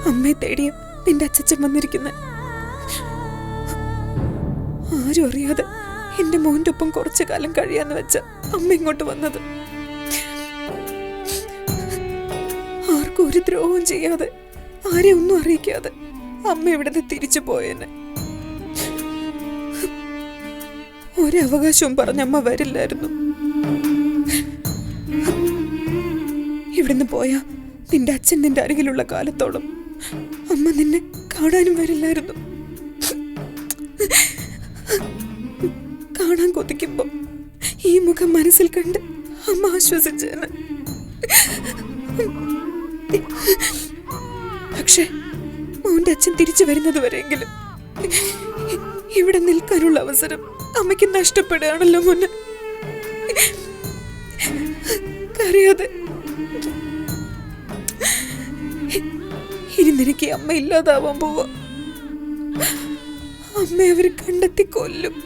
അമ്മയെ തേടിയ നിന്റെ അച്ഛൻ വന്നിരിക്കുന്നത്. ആരും അറിയാതെ എന്റെ മോന്റെ ഒപ്പം കുറച്ചു കാലം കഴിയാന്ന് വെച്ച അമ്മ ഇങ്ങോട്ട് വന്നത്. ആർക്കും ഒരു ദ്രോഹവും ചെയ്യാതെ, ആരെയും ഒന്നും അറിയിക്കാതെ അമ്മ ഇവിടുന്ന് തിരിച്ചു പോയെന്നെ. ഒരവകാശവും പറഞ്ഞ അമ്മ വരില്ലായിരുന്നു. ഇവിടുന്ന് പോയാ നിന്റെ അച്ഛൻ നിന്റെ അരികിലുള്ള കാലത്തോളം അമ്മ നിന്നെ കാണാനും വരില്ലായിരുന്നു. കാണാൻ കൊതിക്കുമ്പോ ഈ മുഖം മനസ്സിൽ കണ്ട് അമ്മ ആശ്വസിച്ചേനെ. പക്ഷെ മോന്റെ അച്ഛൻ തിരിച്ചു വരുന്നത് വരെയെങ്കിലും ഇവിടെ നിൽക്കാനുള്ള അവസരം അമ്മയ്ക്ക് നഷ്ടപ്പെടുകയാണല്ലോ മോനെ. കരയാതെ. ഇനി നിനക്ക് അമ്മ ഇല്ലാതാവാൻ പോവാ. അമ്മ അവര് കണ്ടെത്തി കൊല്ലും.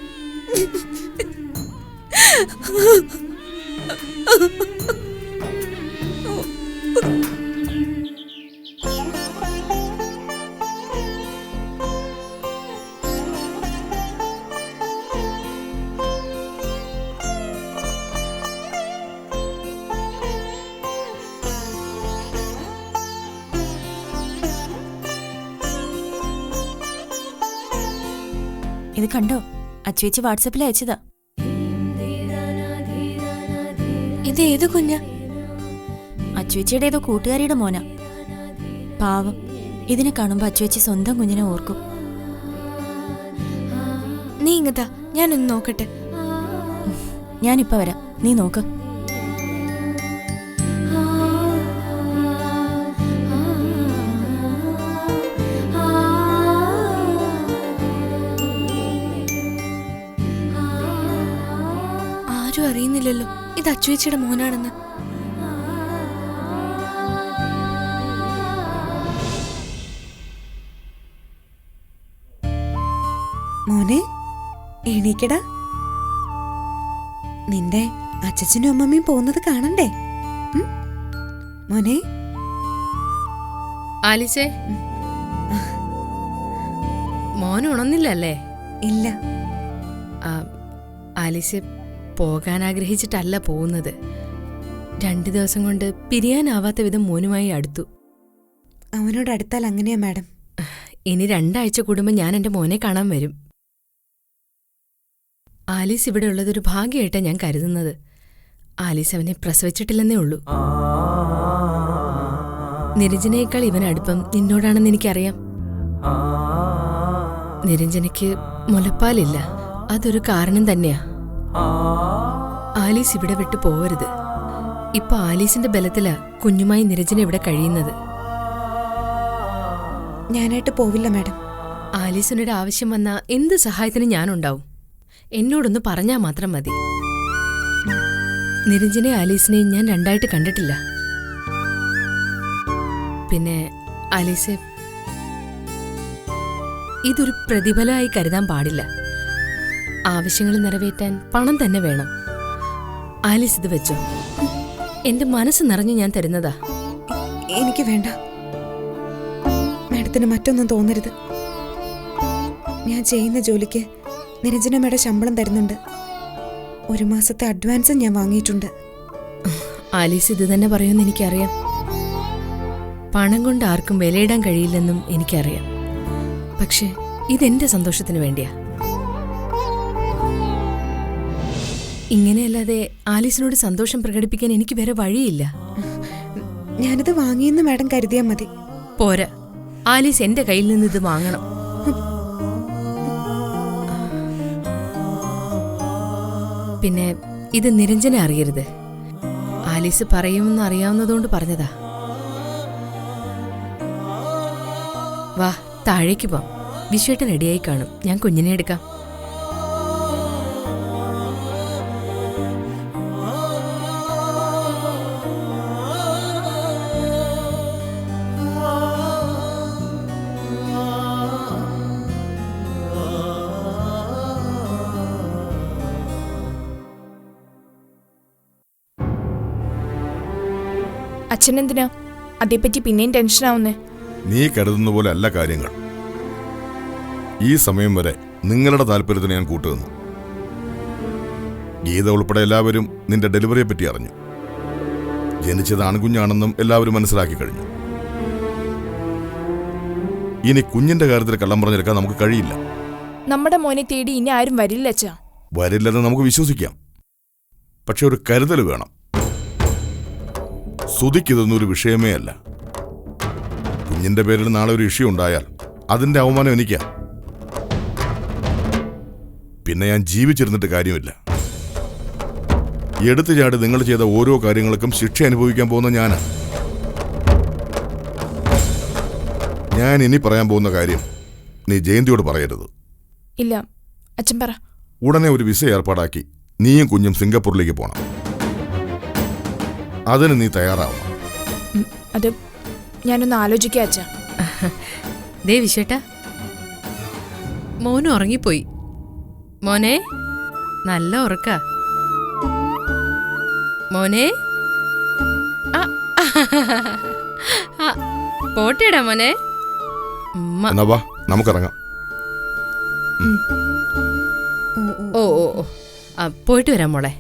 ഇത് കണ്ടോ? അച്ചുവേച്ചി വാട്സാപ്പിൽ അയച്ചതാ. ഇത് ഏത് കുഞ്ഞാ? അച്ചുവേച്ചിയുടെ ഏതോ കൂട്ടുകാരിയുടെ മോനാ. പാവം, ഇതിനെ കാണുമ്പോ അച്ചുവേച്ചി സ്വന്തം കുഞ്ഞിനെ ഓർക്കും. നീ ഇങ്ങതാ, ഞാനൊന്ന് നോക്കട്ടെ. ഞാനിപ്പോ വരാം, നീ നോക്ക്. ആരും അറിയുന്നില്ലല്ലോ ഇത് അച്ചുവേച്ചിയുടെ മോനാണെന്ന്. മോനെ, എണീക്കടാ. നിന്റെ അച്ഛനും അമ്മമ്മയും പോകുന്നത് കാണണ്ടേ മോനെ? ആലിസേ, മോൻ ഉണർന്നില്ലല്ലേ? ഇല്ല. ആലിസെ പോകാൻ ആഗ്രഹിച്ചിട്ടല്ല പോകുന്നത്. 2 ദിവസം കൊണ്ട് പിരിയാനാവാത്ത വിധം മോനുമായി അടുത്തു. അവനോട് അടുത്താൽ അങ്ങനെയാ മാഡം. ഇനി 2 ആഴ്ച കൂടുമ്പോൾ ഞാൻ എൻ്റെ മോനെ കാണാൻ വരും. ആലീസ് ഇവിടെ ഉള്ളതൊരു ഭാഗ്യമായിട്ടാണ് ഞാൻ കരുതുന്നത്. ആലീസ് അവനെ പ്രസവിച്ചിട്ടില്ലെന്നേ ഉള്ളൂ. നിരഞ്ജനയേക്കാൾ ഇവനടുപ്പം നിന്നോടാണെന്ന് എനിക്കറിയാം. നിരഞ്ജനയ്ക്ക് മുലപ്പാലില്ല, അതൊരു കാരണം തന്നെയാ. ആലീസ് ഇവിടെ വിട്ടു പോവരുത്. ഇപ്പൊ ആലീസിന്റെ ബലത്തിലാ കുഞ്ഞുമായി നിരഞ്ജന ഇവിടെ കഴിയുന്നത്. ഞാനായിട്ട് പോവില്ല മാഡം. ആലീസിനൊരു ആവശ്യം വന്നാ എന്ത് സഹായത്തിനും ഞാനുണ്ടാവും. എന്നോടൊന്ന് പറഞ്ഞാൽ മാത്രം മതി. നിരഞ്ജനെ ആലീസിനെയും ഞാൻ 2ആയിട്ട് കണ്ടിട്ടില്ല. പിന്നെ ആലീസ്, ഇതൊരു പ്രതിഫലമായി കരുതാൻ പാടില്ല. ആവശ്യങ്ങൾ നിറവേറ്റാൻ പണം തന്നെ വേണം. ആലീസ് ഇത് വെച്ചോ, എന്റെ മനസ്സ് നിറഞ്ഞു ഞാൻ തരുന്നതാ. എനിക്ക് വേണ്ട മാഡത്തിന്, മറ്റൊന്നും തോന്നരുത്. ഞാൻ ചെയ്യുന്ന ജോലിക്ക് നിരഞ്ജനമ്മയുടെ ശമ്പളം തരുന്നുണ്ട്. 1 മാസത്തെ അഡ്വാൻസും ഞാൻ വാങ്ങിയിട്ടുണ്ട്. ആലീസ് ഇത് തന്നെ പറയുമെന്ന് എനിക്കറിയാം. പണം കൊണ്ട് ആർക്കും വിലയിടാൻ കഴിയില്ലെന്നും എനിക്കറിയാം. പക്ഷെ ഇതെന്റെ സന്തോഷത്തിന് വേണ്ടിയാ. ഇങ്ങനെയല്ലാതെ ആലീസിനോട് സന്തോഷം പ്രകടിപ്പിക്കാൻ എനിക്ക് വേറെ വഴിയില്ല. ഞാനിത് വാങ്ങിയെന്ന് മാഡം കരുതിയാൽ മതി. പോരാ, ആലീസ് എന്റെ കയ്യിൽ നിന്ന് ഇത് വാങ്ങണം. പിന്നെ ഇത് നിരഞ്ജന അറിയരുത്. ആലീസ് പറയുമെന്ന് അറിയാവുന്നതുകൊണ്ട് പറഞ്ഞതാ. വാ, താഴേക്ക് പോവാം. വിശ്വേട്ടൻ റെഡിയായി കാണും. ഞാൻ കുഞ്ഞിനെ എടുക്കാം. അച്ഛനെന്തിനാ അതേപ്പറ്റി പിന്നെയും ടെൻഷനാവുന്നേ? നീ കരുതുന്ന പോലെ അല്ല കാര്യങ്ങൾ. ഈ സമയം വരെ നിങ്ങളുടെ താല്പര്യത്തിന് ഞാൻ കൂട്ടുനിന്നു. ഗീത ഉൾപ്പെടെ എല്ലാവരും നിന്റെ ഡെലിവറിയെ പറ്റി അറിഞ്ഞു. ജനിച്ചത് ആൺകുഞ്ഞാണെന്നും എല്ലാവരും മനസ്സിലാക്കി കഴിഞ്ഞു. ഇനി കുഞ്ഞിന്റെ കാര്യത്തിൽ കള്ളം പറഞ്ഞെടുക്കാൻ നമുക്ക് കഴിയില്ല. നമ്മുടെ മോനെ തേടി ഇനി ആരും വരില്ല അച്ഛാ. വരില്ലെന്ന് നമുക്ക് വിശ്വസിക്കാം. പക്ഷെ ഒരു കരുതൽ വേണം. സുധിക്കിതൊന്നൊരു വിഷയമേ അല്ല. കുഞ്ഞിന്റെ പേരിൽ നാളെ ഒരു ഇഷ്യൂ ഉണ്ടായാൽ അതിന്റെ അവമാനം എനിക്കാ. പിന്നെ ഞാൻ ജീവിച്ചിരുന്നിട്ട് കാര്യമില്ല. എടുത്തു ചാടി നിങ്ങൾ ചെയ്ത ഓരോ കാര്യങ്ങൾക്കും ശിക്ഷ അനുഭവിക്കാൻ പോകുന്ന ഞാനാ. ഞാൻ ഇനി പറയാൻ പോകുന്ന കാര്യം നീ ജയന്തിയോട് പറയരുത്. ഇല്ല അച്ഛൻ പറ. ഉടനെ ഒരു വിസ ഏർപ്പാടാക്കി നീയും കുഞ്ഞും സിംഗപ്പൂരിലേക്ക് പോണം. അതിന് നീ തയ്യാറാവണം. അത് ഞാനൊന്ന് ആലോചിക്കാം അച്ഛാ. ദേ വിശ്വേട്ടാ, മോനും ഉറങ്ങിപ്പോയി. മോനെ, നല്ല ഉറക്ക മോനെ. പോട്ടേടാ മോനെ. എന്നാ വാ, നമുക്കിറങ്ങാം. ഓ ഓ ഓ, പോയിട്ട് വരാം മോളെ.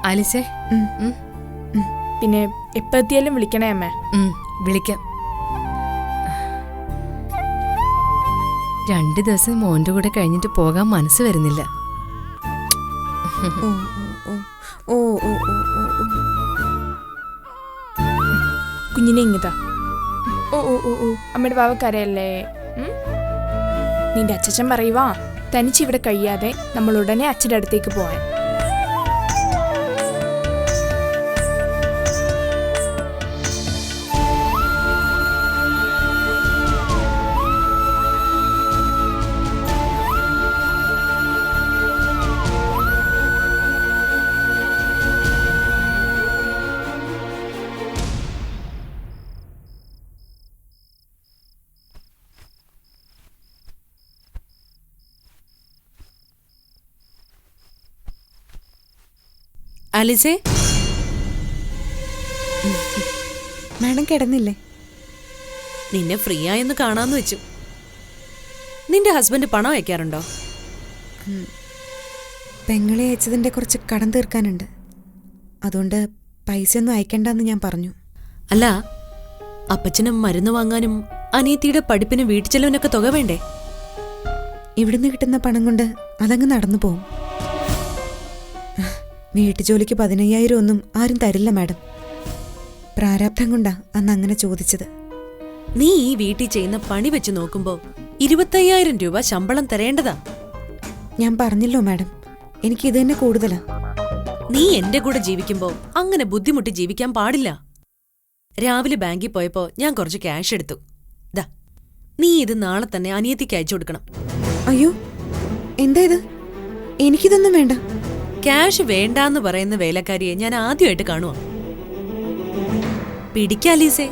ആലിസേ, പിന്നെ എപ്പോ എത്തിയാലും വിളിക്കണേ അമ്മേ. വിളിക്കാം. 2 ദിവസം മോന്റെ കൂടെ കഴിഞ്ഞിട്ട് പോകാൻ മനസ്സ് വരുന്നില്ല. കുഞ്ഞിനെ ഇങ്ങതാ. ഓ ഓ ഓ ഓ, അമ്മയുടെ വാവക്കരയല്ലേ. നിന്റെ അച്ഛൻ പറയുവാ തനിച്ചിവിടെ കഴിയാതെ നമ്മൾ ഉടനെ അച്ഛൻ്റെ അടുത്തേക്ക് പോവാൻ. ആലിസേ, മാഡം കിടന്നില്ലേ? നിന്നെ ഫ്രീ ആയെന്ന് കാണാന്ന് വെച്ചു. നിന്റെ ഹസ്ബൻഡ് പണം അയക്കാറുണ്ടോ? പെങ്ങളെ അയച്ചതിൻ്റെ കുറച്ച് കടം തീർക്കാനുണ്ട്. അതുകൊണ്ട് പൈസ ഒന്നും അയക്കണ്ടെന്ന് ഞാൻ പറഞ്ഞു. അല്ല, അപ്പച്ചനും മരുന്ന് വാങ്ങാനും അനിയത്തിയുടെ പഠിപ്പിനും വീട്ടുചെലവിനൊക്കെ തുക വേണ്ടേ? ഇവിടുന്ന് കിട്ടുന്ന പണം കൊണ്ട് അതങ്ങ് നടന്നു പോവും. വീട്ടുജോലിക്ക് 15,000 ഒന്നും ആരും തരില്ല മാഡം. പ്രാരാബ്ധം കൊണ്ടാ അന്ന് അങ്ങനെ ചോദിച്ചത്. നീ ഈ വീട്ടിൽ ചെയ്യുന്ന പണി വെച്ച് നോക്കുമ്പോ 25,000 രൂപ ശമ്പളം തരേണ്ടതാ. ഞാൻ പറഞ്ഞല്ലോ മാഡം, എനിക്കിത് തന്നെ കൂടുതലാ. നീ എന്റെ കൂടെ ജീവിക്കുമ്പോ അങ്ങനെ ബുദ്ധിമുട്ടി ജീവിക്കാൻ പാടില്ല. രാവിലെ ബാങ്കിൽ പോയപ്പോ ഞാൻ കുറച്ച് ക്യാഷ് എടുത്തു. ദാ, നീ ഇത് നാളെ തന്നെ അനിയത്തിക്ക് അയച്ചു കൊടുക്കണം. അയ്യോ, എന്താ ഇത്? എനിക്കിതൊന്നും വേണ്ട. ക്യാഷ് വേണ്ടാന്ന് പറയുന്ന വേലക്കാരിയെ ഞാൻ ആദ്യമായിട്ട് കാണുവാ. പിടിക്കാലീസേ,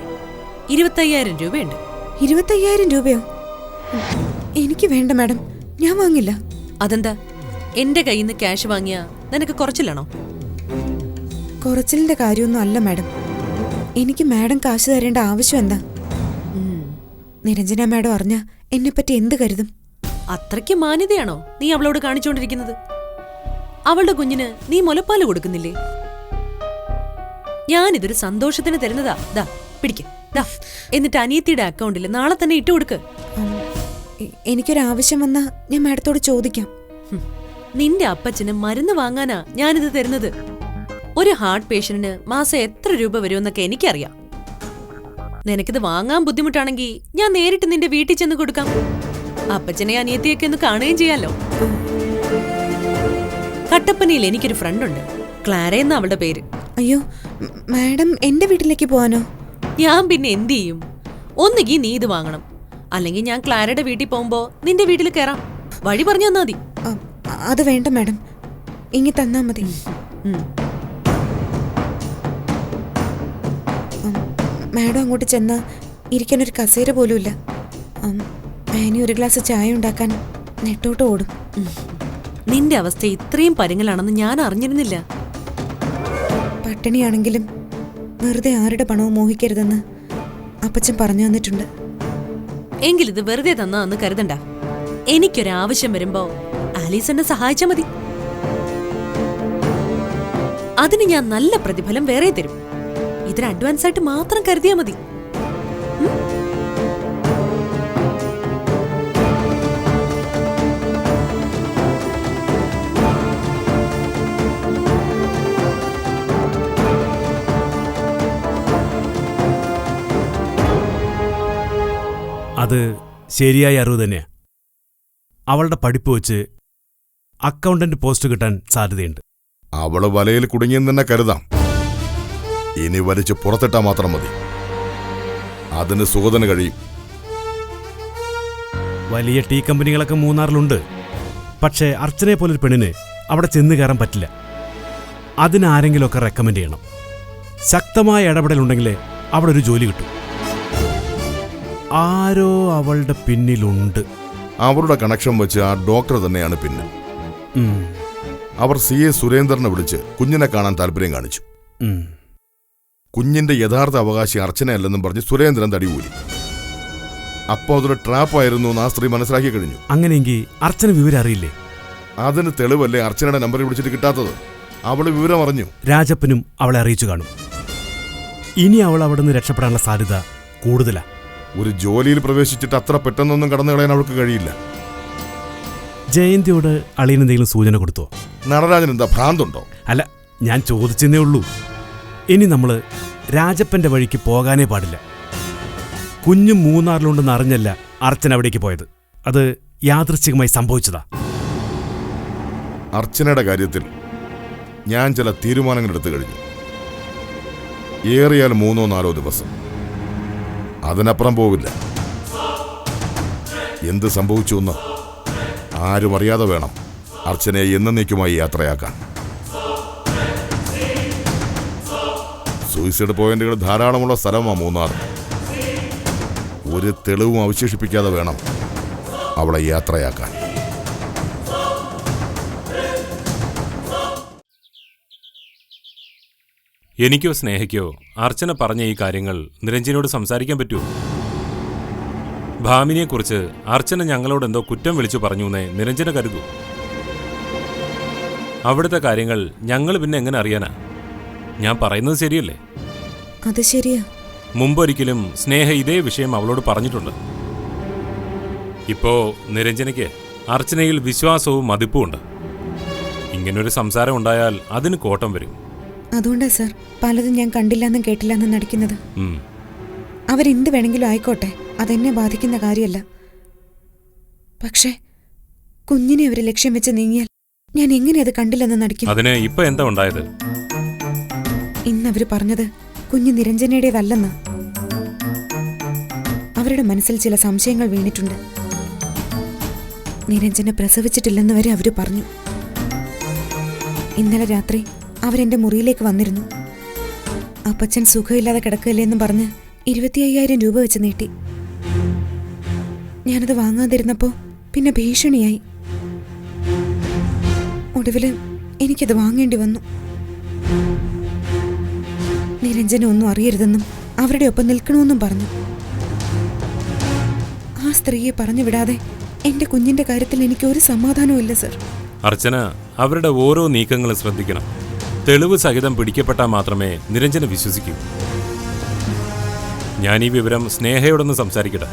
25,000 രൂപയുണ്ട്. 25,000 രൂപയോ? എനിക്ക് വേണ്ട മാഡം, ഞാൻ വാങ്ങില്ല. അതെന്താ, എന്റെ കയ്യിൽ നിന്ന് ക്യാഷ് വാങ്ങിയാ നിനക്ക് കുറച്ചില്ലാണോ? കുറച്ചിലിന്റെ കാര്യമൊന്നും അല്ല മാഡം. എനിക്ക് മാഡം കാശ് തരേണ്ട ആവശ്യം എന്താ? നിരഞ്ജന മാഡം അറിഞ്ഞ എന്നെപ്പറ്റി എന്ത് കരുതും? അത്രയ്ക്ക് മാന്യതയാണോ നീ അവളോട് കാണിച്ചുകൊണ്ടിരിക്കുന്നത്? അവളുടെ കുഞ്ഞിന് നീ മുലപ്പാല് കൊടുക്കുന്നില്ലേ? ഞാനിതൊരു സന്തോഷത്തിന് തരുന്നതാ. ദാ പിടിക്ക്, ദാ. എന്നിട്ട് അനിയത്തിയുടെ അക്കൗണ്ടിൽ നാളെ തന്നെ ഇട്ട് കൊടുക്ക്. എനിക്കൊരാവശ്യം വന്നാ ഞാൻ മാഡത്തോട് ചോദിക്കാം. നിന്റെ അപ്പച്ചന് മരുന്ന് വാങ്ങാനാ ഞാനിത് തരുന്നത്. ഒരു ഹാർട്ട് പേഷ്യന്റിന് മാസം എത്ര രൂപ വരുമെന്നൊക്കെ എനിക്കറിയാം. നിനക്കിത് വാങ്ങാൻ ബുദ്ധിമുട്ടാണെങ്കിൽ ഞാൻ നേരിട്ട് നിന്റെ വീട്ടിൽ ചെന്ന് കൊടുക്കാം. അപ്പച്ചനെ അനിയത്തിയൊക്കെ ഒന്ന് കാണുകയും ചെയ്യാലോ. കട്ടപ്പനയിൽ എനിക്കൊരു ഫ്രണ്ടുണ്ട്, ക്ലാര എന്ന അവളുടെ പേര്. അയ്യോ മാഡം, എന്റെ വീട്ടിലേക്ക് പോവാനോ? ഞാൻ പിന്നെ എന്ത് ചെയ്യും? ഒന്നുകിൽ നീ ഇത് വാങ്ങണം, അല്ലെങ്കിൽ ഞാൻ ക്ലാരയുടെ വീട്ടിൽ പോകുമ്പോ നിന്റെ വീട്ടിൽ കയറാം. വഴി പറഞ്ഞു തന്നാ മതി. അത് വേണ്ട മാഡം, ഇങ്ങി തന്നാ മതി. മാഡം അങ്ങോട്ട് ചെന്നാ ഇരിക്കാനൊരു കസേര പോലുമില്ല. ആനി ഒരു ഗ്ലാസ് ചായ ഉണ്ടാക്കാൻ നെട്ടോട്ട് ഓടും. നിന്റെ അവസ്ഥ ഇത്രയും പരുങ്ങലാണെന്ന് ഞാൻ അറിഞ്ഞിരുന്നില്ല. പട്ടിണിയാണെങ്കിലും വെറുതെ ആരുടെ പണവും മോഹിക്കരുതെന്ന് അപ്പച്ചൻ പറഞ്ഞു തന്നിട്ടുണ്ട്. എങ്കിലിത് വെറുതെ തന്നാന്ന് കരുതണ്ട. എനിക്കൊരാവശ്യം വരുമ്പോ ആലീസ് എന്നെ സഹായിച്ചാ മതി. അതിന് ഞാൻ നല്ല പ്രതിഫലം വേറെ തരും. ഇതിന് അഡ്വാൻസ് ആയിട്ട് മാത്രം കരുതിയാ മതി. അത് ശരിയായ അറിവ് തന്നെയാ. അവളുടെ പഠിപ്പ് വെച്ച് അക്കൗണ്ടന്റ് പോസ്റ്റ് കിട്ടാൻ സാധ്യതയുണ്ട്. അവള് വലയിൽ കുടുങ്ങിയെന്ന് തന്നെ കരുതാം. ഇനി വലിച്ച് പുറത്തിട്ടാ മാത്രം മതി. അതിന് സുഗതന് കഴിയും. വലിയ ടീ കമ്പനികളൊക്കെ മൂന്നാറിലുണ്ട്. പക്ഷേ അർച്ചനയെ പോലൊരു പെണ്ണിന് അവിടെ ചെന്ന് കയറാൻ പറ്റില്ല. അതിനാരെങ്കിലുമൊക്കെ റെക്കമെൻഡ് ചെയ്യണം. ശക്തമായ ഇടപെടലുണ്ടെങ്കിലേ അവിടെ ഒരു ജോലി കിട്ടും. ആരോ അവളുടെ പിന്നിലുണ്ട്. അവരുടെ കണക്ഷൻ വെച്ച് ആ ഡോക്ടർ തന്നെയാണ് പിന്നിൽ. ഉം, അവർ CA സുരേന്ദ്രനെ വിളിച്ച് കുഞ്ഞിനെ കാണാൻ താല്പര്യം കാണിച്ചു. ഉം. കുഞ്ഞിന്റെ യഥാർത്ഥ അവകാശി അർച്ചനയല്ലെന്നും പറഞ്ഞ് സുരേന്ദ്രൻ തടികൂരി. അപ്പോൾ അതൊരു ട്രാപ്പായിരുന്നു എന്ന് ആ സ്ത്രീ മനസ്സിലാക്കി കഴിഞ്ഞു. അങ്ങനെയെങ്കിൽ അർച്ചന വിവരം അറിയില്ലേ? അതിന് തെളിവല്ലേ അർച്ചനയുടെ നമ്പറിൽ വിളിച്ചിട്ട് കിട്ടാത്തത്? അവള് വിവരം അറിഞ്ഞു. രാജപ്പനും അവളെ അറിയിച്ചു കാണും. ഇനി അവൾ അവിടെ നിന്ന് രക്ഷപ്പെടാനുള്ള സാധ്യത കൂടുതലാ. ഒരു ജോലിയിൽ പ്രവേശിച്ചിട്ട് അത്ര പെട്ടെന്നൊന്നും കടന്നു കളയാൻ അവൾക്ക് കഴിയില്ല. ജയന്തിയോട് അളിയനെന്തെങ്കിലും സൂചന കൊടുത്തോ? നടരാജൻ എന്താ ഭ്രാന്തുണ്ടോ? അല്ല, ഞാൻ ചോദിച്ചെന്നേ ഉള്ളൂ. ഇനി നമ്മൾ രാജപ്പന്റെ വഴിക്ക് പോകാനേ പാടില്ല. കുഞ്ഞും മൂന്നാറിലുണ്ടെന്ന് അറിഞ്ഞല്ല അർച്ചന അവിടേക്ക് പോയത്. അത് യാദൃശ്ചികമായി സംഭവിച്ചതാ. അർച്ചനയുടെ കാര്യത്തിൽ ഞാൻ ചില തീരുമാനങ്ങൾ എടുത്തു കഴിഞ്ഞു. ഏറിയാൽ 3-4 ദിവസം, അതിനപ്പുറം പോവില്ല. എന്ത് സംഭവിച്ചുവെന്ന് ആരും അറിയാതെ വേണം അർച്ചനയെ എന്നേക്കുമായി യാത്രയാക്കാൻ. സൂയിസൈഡ് പോയിന്റുകൾ ധാരാളമുള്ള സ്ഥലമാണ് മൂന്നാർ. ഒരു തെളിവും അവശേഷിപ്പിക്കാതെ വേണം അവളെ യാത്രയാക്കാൻ. എനിക്കോ സ്നേഹയ്ക്കോ അർച്ചന പറഞ്ഞ ഈ കാര്യങ്ങൾ നിരഞ്ജനോട് സംസാരിക്കാൻ പറ്റുമോ? ഭാമിനിയെക്കുറിച്ച് അർച്ചന ഞങ്ങളോട് എന്തോ കുറ്റം വിളിച്ചു പറഞ്ഞു എന്നേ നിരഞ്ജന കരുതൂ. അവിടുത്തെ കാര്യങ്ങൾ ഞങ്ങൾ പിന്നെ എങ്ങനെ അറിയാനാ? ഞാൻ പറയുന്നത് ശരിയല്ലേ? അത് ശരിയാ. മുമ്പൊരിക്കലും സ്നേഹ ഇതേ വിഷയം അവളോട് പറഞ്ഞിട്ടുണ്ട്. ഇപ്പോ നിരഞ്ജനയ്ക്ക് അർച്ചനയിൽ വിശ്വാസവും മതിപ്പും ഉണ്ട്. ഇങ്ങനൊരു സംസാരം ഉണ്ടായാൽ അതിന് കോട്ടം വരും. അതുകൊണ്ടാ സാർ പലതും ഞാൻ കണ്ടില്ലെന്നും കേട്ടില്ലെന്നും നടിക്കുന്നത്. അവരെന്ത് വേണമെങ്കിലും ആയിക്കോട്ടെ, അതെന്നെ ബാധിക്കുന്ന കാര്യമല്ല. പക്ഷേ കുഞ്ഞിനെ അവരെ ലക്ഷ്യം വെച്ച് നീങ്ങിയാൽ ഞാൻ എങ്ങനെ അത് കണ്ടില്ലെന്ന് നടിക്കും? അതിന് ഇപ്പൊ എന്താ ഉണ്ടായത്? ഇന്നവര് പറഞ്ഞത് കുഞ്ഞ് നിരഞ്ജനയുടേതല്ലെന്ന്. അവരുടെ മനസ്സിൽ ചില സംശയങ്ങൾ വീണിട്ടുണ്ട്. നിരഞ്ജന പ്രസവിച്ചിട്ടില്ലെന്ന് വരെ അവര് പറഞ്ഞു. ഇന്നലെ രാത്രി അവരെന്റെ മുറിയിലേക്ക് വന്നിരുന്നു. അപ്പച്ചൻ സുഖമില്ലാതെ കിടക്കുകയില്ലെന്നും പറഞ്ഞ് 25,000 രൂപ വെച്ച് നീട്ടി. ഞാനത് വാങ്ങാതിരുന്നപ്പോ പിന്നെ ഭീഷണിയായി. ഒടുവില് എനിക്കത് വാങ്ങേണ്ടി വന്നു. നിരഞ്ജന ഒന്നും അറിയരുതെന്നും അവരുടെ ഒപ്പം നിൽക്കണമെന്നും പറഞ്ഞു. ആ സ്ത്രീയെ പറഞ്ഞു വിടാതെ എന്റെ കുഞ്ഞിന്റെ കാര്യത്തിൽ എനിക്ക് ഒരു സമാധാനവും ഇല്ല സർ. അർച്ചന അവരുടെ ഓരോ നീക്കങ്ങളും ശ്രദ്ധിക്കണം. തെളിവ് സഹിതം പിടിക്കപ്പെട്ടാൽ മാത്രമേ നിരഞ്ജന വിശ്വസിക്കൂ. ഞാൻ ഈ വിവരം സ്നേഹയോടൊന്ന് സംസാരിക്കട്ടെ.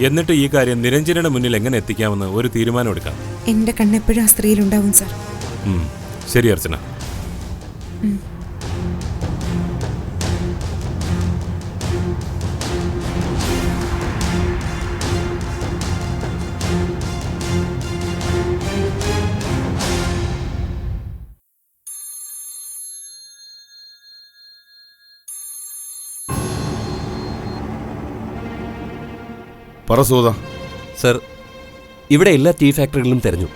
എന്നിട്ട് ഈ കാര്യം നിരഞ്ജനയുടെ മുന്നിൽ എങ്ങനെ എത്തിക്കാമെന്ന് ഒരു തീരുമാനം എടുക്കാം. എന്റെ കണ്ണെപ്പോഴും ആ സ്ത്രീയിലുണ്ടാവും സർ. ശരി അർച്ചന. പറസൂത സർ, ഇവിടെ എല്ലാ ടീ ഫാക്ടറികളിലും തെരഞ്ഞു.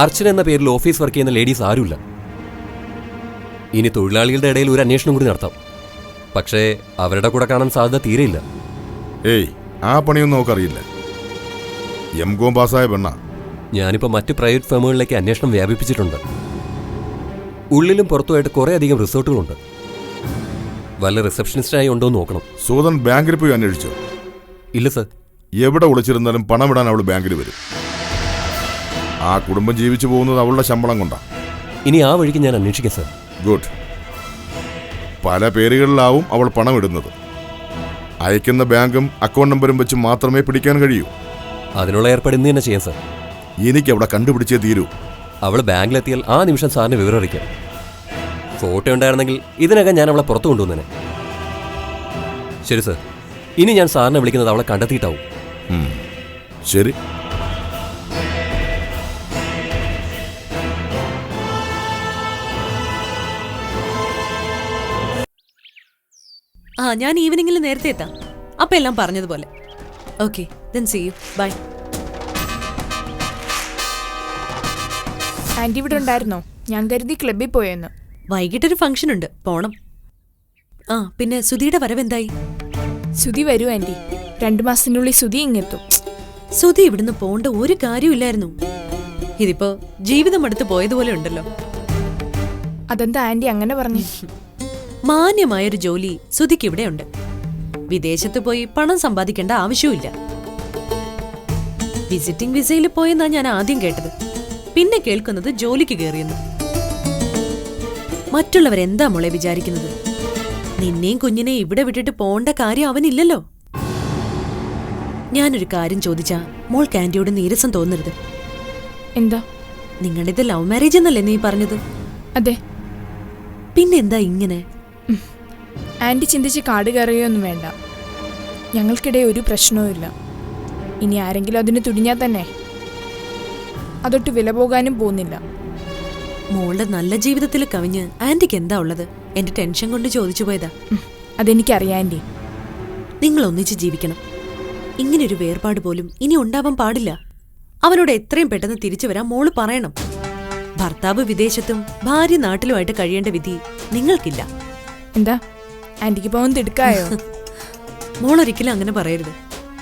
അർച്ചന എന്ന പേരിൽ ഓഫീസ് വർക്ക് ചെയ്യുന്ന ലേഡീസ് ആരുമില്ല. ഇനി തൊഴിലാളികളുടെ ഇടയിൽ ഒരു അന്വേഷണം കൂടി നടത്താം. പക്ഷേ അവരുടെ കൂടെ കാണാൻ സാധ്യത തീരെയില്ല. ഏയ്, ആ പണിയൊന്നും നമുക്കറിയില്ല. എംകോം പാസ്സായ പെണ്ണ. ഞാനിപ്പോൾ മറ്റ് പ്രൈവറ്റ് ഫേമുകളിലേക്ക് അന്വേഷണം വ്യാപിപ്പിച്ചിട്ടുണ്ട്. ഉള്ളിലും പുറത്തുമായിട്ട് കുറേ അധികം റിസോർട്ടുകളുണ്ട്. വല്ല റിസപ്ഷനിസ്റ്റായി ഉണ്ടോ എന്ന് നോക്കണം. സൂതൻ ബാങ്കിൽ പോയി അന്വേഷിച്ചോ? ഇല്ല സർ. എവിടെ ഒളിച്ചിരുന്നാലും പണമിടാൻ അവൾ ബാങ്കിൽ വരും. ആ കുടുംബം ജീവിച്ചു പോകുന്നത് അവളുടെ ശമ്പളം കൊണ്ടാണ്. ഇനി ആ വഴിക്ക് ഞാൻ അന്വേഷിക്കാം സർ. ഗുഡ്. പല പേരുകളിലാവും അവൾ പണം ഇടുന്നത്. അയക്കുന്ന ബാങ്കും അക്കൗണ്ട് നമ്പറും വെച്ച് മാത്രമേ പിടിക്കാൻ കഴിയൂ. അതിനുള്ള ഏർപ്പാട് ഇന്ന് തന്നെ ചെയ്യാം സർ. എനിക്ക് അവിടെ കണ്ടുപിടിച്ചേ തീരൂ. അവൾ ബാങ്കിലെത്തിയാൽ ആ നിമിഷം സാറിന് വിവരം അറിയിക്കാം. ഫോട്ടോ ഉണ്ടായിരുന്നെങ്കിൽ ഇതിനകം ഞാൻ അവളെ പുറത്തു കൊണ്ടുവന്നേനെ. ശരി സർ. ഇനി ഞാൻ സാറിനെ വിളിക്കുന്നത് അവളെ കണ്ടെത്തിയിട്ടാവും. ശരി. ആ, ഞാൻ ഈവനിങ്ങിൽ നേരത്തെ എത്താം. അപ്പൊ എല്ലാം പറഞ്ഞതുപോലെ. Okay, then see you. Bye. Aunty ഇവിടെ ഉണ്ടായിരുന്നോ? ഞാൻ കരുതി ക്ലബ്ബിൽ പോയെന്ന്. വൈകിട്ടൊരു ഫംഗ്ഷൻ ഉണ്ട്, പോണം. ആ, പിന്നെ സുധിയുടെ വരവെന്തായി? സുധി വരൂ ആന്റി. 2 മാസത്തിനുള്ളിൽ സുധി ഇങ്ങെത്തും. സുധി ഇവിടുന്ന് പോണ്ട ഒരു കാര്യമില്ലായിരുന്നു. ഇതിപ്പോ ജീവിതം അടുത്ത് പോയതുപോലെ ഉണ്ടല്ലോ. അതെന്താ ആന്റി അങ്ങനെ പറഞ്ഞു? മാന്യമായൊരു ജോലി സുധിക്ക് ഇവിടെയുണ്ട്. വിദേശത്ത് പോയി പണം സമ്പാദിക്കേണ്ട ആവശ്യമില്ല. വിസിറ്റിംഗ് വിസയിൽ പോയെന്നാ ഞാൻ ആദ്യം കേട്ടത്. പിന്നെ കേൾക്കുന്നത് ജോലിക്ക് കയറിയെന്ന്. മറ്റുള്ളവരെന്താ മോളെ വിചാരിക്കുന്നത്? നിന്നെയും കുഞ്ഞിനെ ഇവിടെ വിട്ടിട്ട് പോണ്ട കാര്യം അവനില്ലല്ലോ. ഞാനൊരു കാര്യം ചോദിച്ചാ മോൾക്ക് ആന്റിയോട് നീരസം തോന്നരുത്. എന്താ? നിങ്ങളുടേത് ലവ് മാരേജ് എന്നല്ലേ നീ പറഞ്ഞത്? അതെ. പിന്നെന്താ ഇങ്ങനെ? ആന്റി ചിന്തിച്ച് കാട് കയറുകയൊന്നും വേണ്ട. ഞങ്ങൾക്കിടെ ഒരു പ്രശ്നവുമില്ല. ഇനി ആരെങ്കിലും അതിന് തുടിഞ്ഞാൽ തന്നെ അതൊട്ട് വില പോകാനും പോകുന്നില്ല. മോളുടെ നല്ല ജീവിതത്തിൽ കവിഞ്ഞ് ആന്റിക്ക് എന്താ ഉള്ളത്? എന്റെ ടെൻഷൻ കൊണ്ട് ചോദിച്ചു പോയതാ. അതെനിക്കറിയാം ആന്റി. നിങ്ങൾ ഒന്നിച്ച് ജീവിക്കണം. ഇങ്ങനൊരു വേർപാട് പോലും ഇനി ഉണ്ടാവാൻ പാടില്ല. അവനോട് എത്രയും പെട്ടെന്ന് തിരിച്ചു വരാൻ മോള് പറയണം. ഭർത്താവ് വിദേശത്തും ഭാര്യ നാട്ടിലുമായിട്ട് കഴിയേണ്ട വിധി നിങ്ങൾക്കില്ല. എന്താ ആന്റിക്ക് പോകാൻ തിടുക്കായോ? മോളൊരിക്കലും അങ്ങനെ പറയരുത്.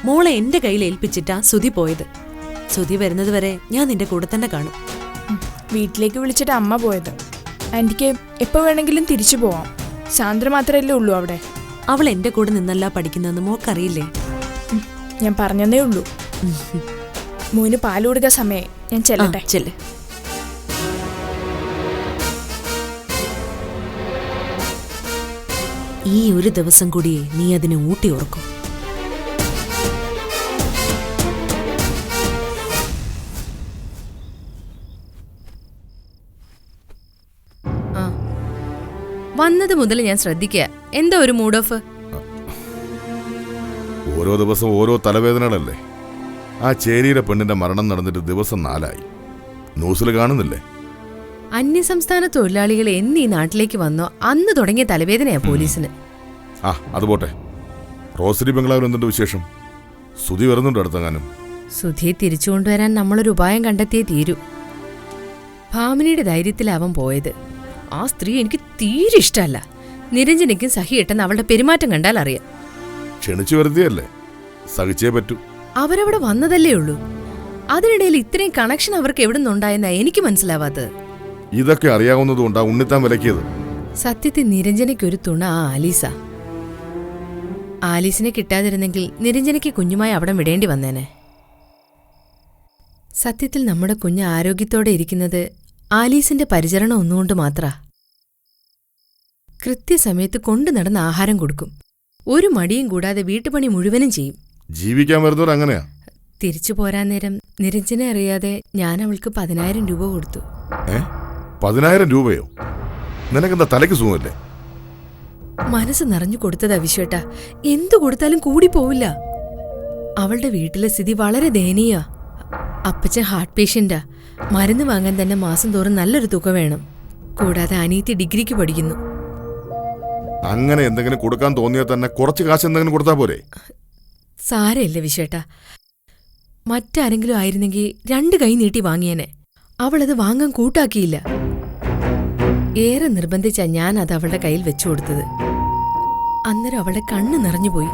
മോളെ എന്റെ കയ്യിൽ ഏൽപ്പിച്ചിട്ടാ സുധി പോയത്. സുധി വരുന്നത് വരെ ഞാൻ നിന്റെ കൂടെ തന്നെ കാണും. വീട്ടിലേക്ക് വിളിച്ചിട്ട് അമ്മ പോയത്. ആന്റിക്ക് എപ്പോൾ വേണമെങ്കിലും തിരിച്ചു പോവാം. സാന്ദ്ര മാത്രമല്ലേ ഉള്ളൂ അവിടെ. അവൾ എന്റെ കൂടെ നിന്നല്ല പഠിക്കുന്നതെന്ന് മോൾക്കറിയില്ലേ? ഞാൻ പറഞ്ഞതേ ഉള്ളൂ. മോന് പാല് കൊടുക്കാൻ സമയമായി. ഞാൻ ചെല്ലട്ടെ. ചെല്ല്. ഈ ഒരു ദിവസം കൂടിയേ നീ അതിനെ ഊട്ടി ഓർക്കും. വന്നത് മുതൽ ഞാൻ ശ്രദ്ധിക്കുക. എന്താ ഒരു മൂഡ് ഓഫ്? ഓരോ ദിവസം ഓരോ തലവേദനകളല്ലേ. ആ ചേരിയിലെ പെണ്ണിന്റെ മരണം നടന്നിട്ട് ദിവസം 4 ന്യൂസിൽ കാണുന്നില്ലേ? അന്യസംസ്ഥാന തൊഴിലാളികൾ എന്ന് ഈ നാട്ടിലേക്ക് വന്നോ അന്ന് തുടങ്ങിയ തലവേദനയാ പോലീസിന്. ആ, അത് പോട്ടെ. റോസരി ബംഗ്ലാവിൽ എന്തുണ്ട് വിശേഷം? സുധി വരുന്നുണ്ട് അടുത്തെങ്ങാനും? സുധിയെ തിരിച്ചു കൊണ്ടുവരാൻ നമ്മളൊരു ഉപായം കണ്ടെത്തിയേ തീരൂ. ഭാമിനിയുടെ ധൈര്യത്തിലാവൻ പോയത്. ആ സ്ത്രീ എനിക്ക് തീരെ ഇഷ്ടമല്ല. നിരഞ്ജനയ്ക്കും സഹിയിട്ടെന്ന് അവളുടെ പെരുമാറ്റം കണ്ടാൽ അറിയാം. ക്ഷണിച്ചു വരുത്തിയല്ലേ, സഹിച്ചേ പറ്റൂ. അവരവിടെ വന്നതല്ലേ ഉള്ളൂ. അതിനിടയിൽ ഇത്രയും കണക്ഷൻ അവർക്ക് എവിടെ നിന്നുണ്ടായെന്നാ എനിക്ക് മനസ്സിലാവാത്തത്. ഇതൊക്കെ അറിയാവുന്നതുകൊണ്ടാ ഉണ്ണിത്താൻ വിലക്കിയത്. സത്യത്തിൽ നിരഞ്ജനയ്ക്കൊരു തുണ ആ ആലീസ. ആലീസിനെ കിട്ടാതിരുന്നെങ്കിൽ നിരഞ്ജനയ്ക്ക് കുഞ്ഞുമായി അവിടെ വിടേണ്ടി വന്നേനെ. സത്യത്തിൽ നമ്മുടെ കുഞ്ഞ് ആരോഗ്യത്തോടെ ഇരിക്കുന്നത് ആലീസിന്റെ പരിചരണം ഒന്നുകൊണ്ട് മാത്രാ. കൃത്യസമയത്ത് കൊണ്ടു നടന്ന് ആഹാരം കൊടുക്കും. ഒരു മടിയും കൂടാതെ വീട്ടുപണി മുഴുവനും ചെയ്യും. ജീവിക്കാൻ വരുന്നവർ അങ്ങനെയാ. തിരിച്ചു പോരാൻ നേരം നിരഞ്ജനെ അറിയാതെ ഞാൻ അവൾക്ക് 10,000 രൂപ കൊടുത്തു. 10,000 രൂപയോ? നിനക്കെന്താ തലയ്ക്ക് സുഖമല്ലേ? മനസ്സ് നിറഞ്ഞു കൊടുത്തതാ വിശ്വേട്ടാ. എന്തു കൊടുത്താലും കൂടി പോവില്ല. അവളുടെ വീട്ടിലെ സ്ഥിതി വളരെ ദയനീയ. അപ്പച്ചൻ ഹാർട്ട് പേഷ്യന്റാ. മരുന്ന് വാങ്ങാൻ തന്നെ മാസം തോറും നല്ലൊരു തുക വേണം. കൂടാതെ അനീത്തി ഡിഗ്രിക്ക് പഠിക്കുന്നു. അങ്ങനെ എന്തെങ്കിലും കൊടുക്കാൻ തോന്നിയാൽ തന്നെ കുറച്ച് കാശ് എന്തെങ്കിലും കൊടുത്താ പോരെ? സാരമില്ല വിശ്വേട്ടാ. മറ്റാരെങ്കിലും ആയിരുന്നെങ്കിൽ 2 കൈ നീട്ടി വാങ്ങിയേനെ. അവളത് വാങ്ങാൻ കൂട്ടാക്കിയില്ല. ഏറെ നിർബന്ധിച്ചാ ഞാൻ അത് അവളുടെ കയ്യിൽ വെച്ചു കൊടുത്തത്. അന്നേരം അവളുടെ കണ്ണ് നിറഞ്ഞുപോയി.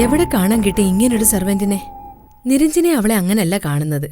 എവിടെ കാണാൻ കിട്ടി ഇങ്ങനൊരു സർവന്റിനെ? നിരഞ്ജനെ അവളെ അങ്ങനല്ല കാണുന്നത്.